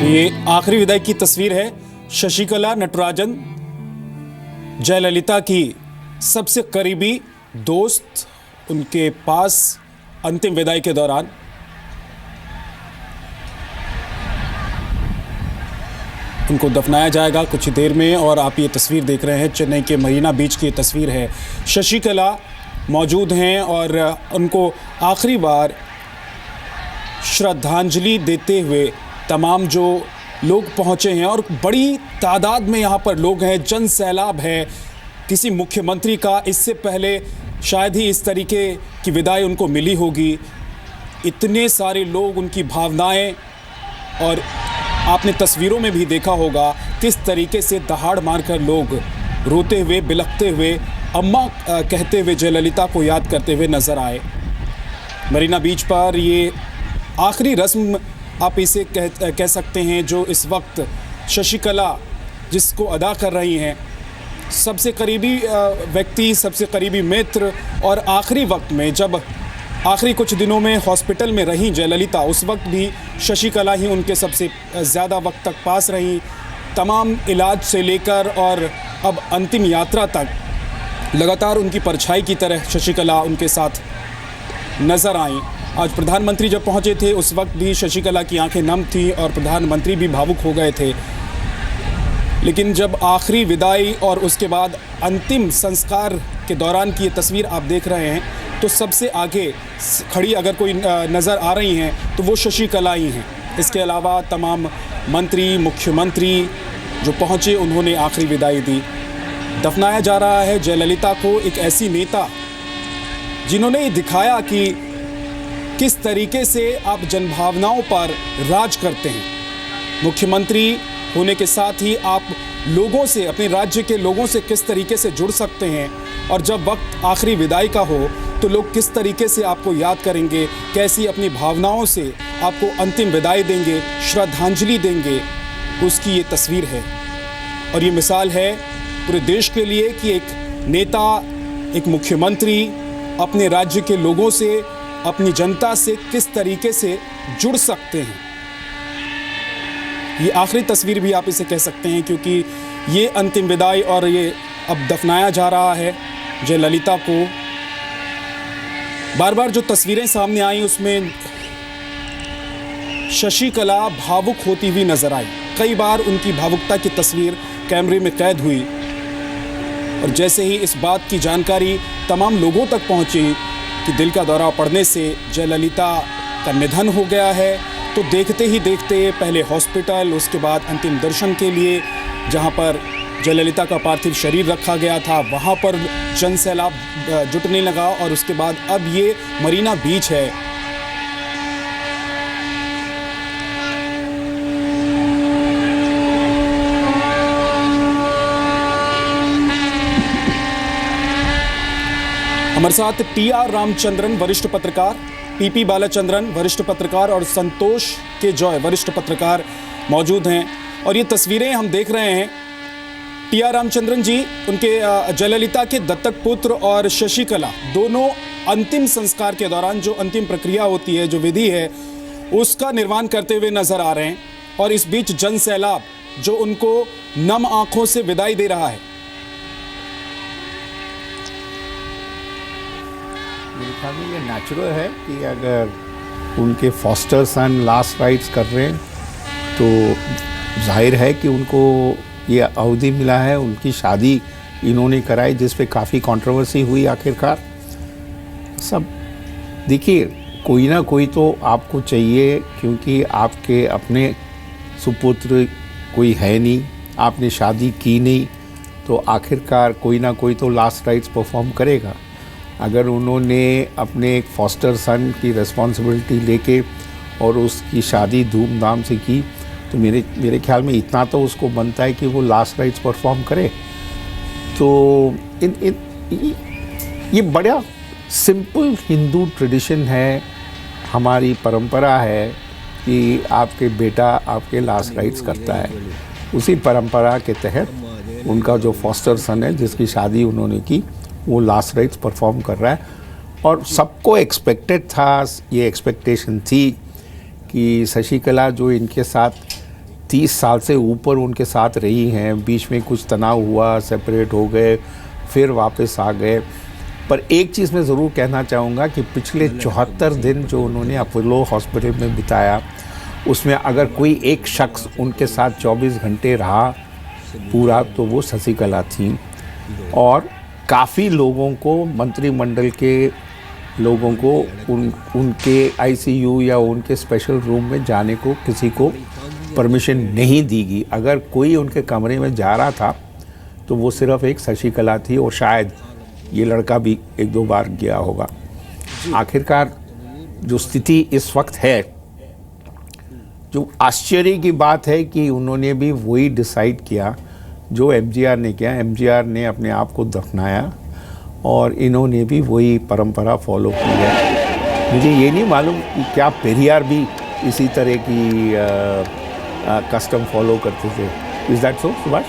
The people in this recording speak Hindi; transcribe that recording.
ये आखिरी विदाई की तस्वीर है। शशिकला नटराजन जयललिता की सबसे करीबी दोस्त, उनके पास अंतिम विदाई के दौरान उनको दफनाया जाएगा कुछ देर में। और आप ये तस्वीर देख रहे हैं, चेन्नई के मरीना बीच की तस्वीर है। शशिकला मौजूद हैं और उनको आखिरी बार श्रद्धांजलि देते हुए तमाम जो लोग पहुंचे हैं, और बड़ी तादाद में यहाँ पर लोग हैं, जन सैलाब है। किसी मुख्यमंत्री का इससे पहले शायद ही इस तरीके की विदाई उनको मिली होगी। इतने सारे लोग, उनकी भावनाएं, और आपने तस्वीरों में भी देखा होगा किस तरीके से दहाड़ मारकर लोग रोते हुए, बिलखते हुए, अम्मा कहते हुए जयललिता को याद करते हुए नजर आए। मरीना बीच पर ये आखिरी रस्म आप इसे कह सकते हैं, जो इस वक्त शशिकला जिसको अदा कर रही हैं। सबसे करीबी व्यक्ति, सबसे करीबी मित्र, और आखिरी वक्त में जब आखिरी कुछ दिनों में हॉस्पिटल में रहीं जयललिता, उस वक्त भी शशिकला ही उनके सबसे ज़्यादा वक्त तक पास रहीं। तमाम इलाज से लेकर और अब अंतिम यात्रा तक लगातार उनकी परछाई की तरह शशिकला उनके साथ नज़र आईं। आज प्रधानमंत्री जब पहुंचे थे उस वक्त भी शशिकला की आंखें नम थीं और प्रधानमंत्री भी भावुक हो गए थे। लेकिन जब आखिरी विदाई और उसके बाद अंतिम संस्कार के दौरान की ये तस्वीर आप देख रहे हैं, तो सबसे आगे खड़ी अगर कोई नज़र आ रही हैं तो वो शशिकला ही हैं। इसके अलावा तमाम मंत्री, मुख्यमंत्री जो पहुँचे, उन्होंने आखिरी विदाई दी। दफनाया जा रहा है जयललिता को, एक ऐसी नेता जिन्होंने ये दिखाया कि किस तरीके से आप जनभावनाओं पर राज करते हैं। मुख्यमंत्री होने के साथ ही आप लोगों से, अपने राज्य के लोगों से किस तरीके से जुड़ सकते हैं, और जब वक्त आखिरी विदाई का हो तो लोग किस तरीके से आपको याद करेंगे, कैसी अपनी भावनाओं से आपको अंतिम विदाई देंगे, श्रद्धांजलि देंगे, उसकी ये तस्वीर है। और ये मिसाल है पूरे देश के लिए कि एक नेता, एक मुख्यमंत्री अपने राज्य के लोगों से, अपनी जनता से किस तरीके से जुड़ सकते हैं। ये आखिरी तस्वीर भी आप इसे कह सकते हैं, क्योंकि ये अंतिम विदाई और ये अब दफनाया जा रहा है जयललिता को। बार बार जो तस्वीरें सामने आई उसमें शशिकला भावुक होती हुई नजर आई। कई बार उनकी भावुकता की तस्वीर कैमरे में कैद हुई, और जैसे ही इस बात की जानकारी तमाम लोगों तक पहुंची कि दिल का दौरा पड़ने से जयललिता का निधन हो गया है, तो देखते ही देखते पहले हॉस्पिटल, उसके बाद अंतिम दर्शन के लिए जहां पर जयललिता का पार्थिव शरीर रखा गया था, वहां पर जन सैलाब जुटने लगा। और उसके बाद अब ये मरीना बीच है। हमारे साथ टी.आर. रामचंद्रन वरिष्ठ पत्रकार, पी.पी. बालाचंद्रन वरिष्ठ पत्रकार और संतोष के जॉय वरिष्ठ पत्रकार मौजूद हैं। और ये तस्वीरें हम देख रहे हैं, टी.आर. रामचंद्रन जी, उनके जयललिता के दत्तक पुत्र और शशिकला दोनों अंतिम संस्कार के दौरान जो अंतिम प्रक्रिया होती है, जो विधि है, उसका निर्वहन करते हुए नजर आ रहे हैं। और इस बीच जन सैलाब जो उनको नम आंखों से विदाई दे रहा है। मेरे ख्याल में ये नेचुरल है कि अगर उनके फॉस्टर सन लास्ट राइट्स कर रहे हैं तो जाहिर है कि उनको ये अवधि मिला है। उनकी शादी इन्होंने कराई जिस पे काफ़ी कंट्रोवर्सी हुई आखिरकार। सब देखिए, कोई ना कोई तो आपको चाहिए, क्योंकि आपके अपने सुपुत्र कोई है नहीं, आपने शादी की नहीं, तो आखिरकार कोई ना कोई तो लास्ट राइट्स परफॉर्म करेगा। अगर उन्होंने अपने एक फॉस्टर सन की रिस्पॉन्सिबिलिटी लेके और उसकी शादी धूमधाम से की, तो मेरे ख्याल में इतना तो उसको बनता है कि वो लास्ट राइट्स परफॉर्म करे। तो ये बड़ा सिंपल हिंदू ट्रेडिशन है, हमारी परंपरा है कि आपके बेटा आपके लास्ट राइट्स करता है। उसी परंपरा के तहत उनका जो फॉस्टर सन है जिसकी शादी उन्होंने की, वो लास्ट राइट्स परफॉर्म कर रहा है। और सबको एक्सपेक्टेड था, ये एक्सपेक्टेशन थी कि शशिकला जो इनके साथ 30 साल से ऊपर उनके साथ रही हैं, बीच में कुछ तनाव हुआ, सेपरेट हो गए, फिर वापस आ गए। पर एक चीज़ मैं ज़रूर कहना चाहूँगा कि पिछले 74 दिन जो उन्होंने अपोलो हॉस्पिटल में बिताया, उसमें अगर कोई एक शख्स उनके साथ 24 घंटे रहा पूरा, तो वो शशिकला थी। और काफ़ी लोगों को, मंत्रिमंडल के लोगों को उनके आईसीयू या उनके स्पेशल रूम में जाने को किसी को परमिशन नहीं दी गई। अगर कोई उनके कमरे में जा रहा था तो वो सिर्फ एक शशिकला थी, और शायद ये लड़का भी 1-2 बार गया होगा। आखिरकार जो स्थिति इस वक्त है, जो आश्चर्य की बात है कि उन्होंने भी वही डिसाइड किया जो एमजीआर ने किया। एमजीआर ने अपने आप को दफनाया और इन्होंने भी वही परंपरा फॉलो की है। मुझे ये नहीं मालूम कि क्या पेरियार भी इसी तरह की कस्टम फॉलो करते थे। Is that so, Subhash?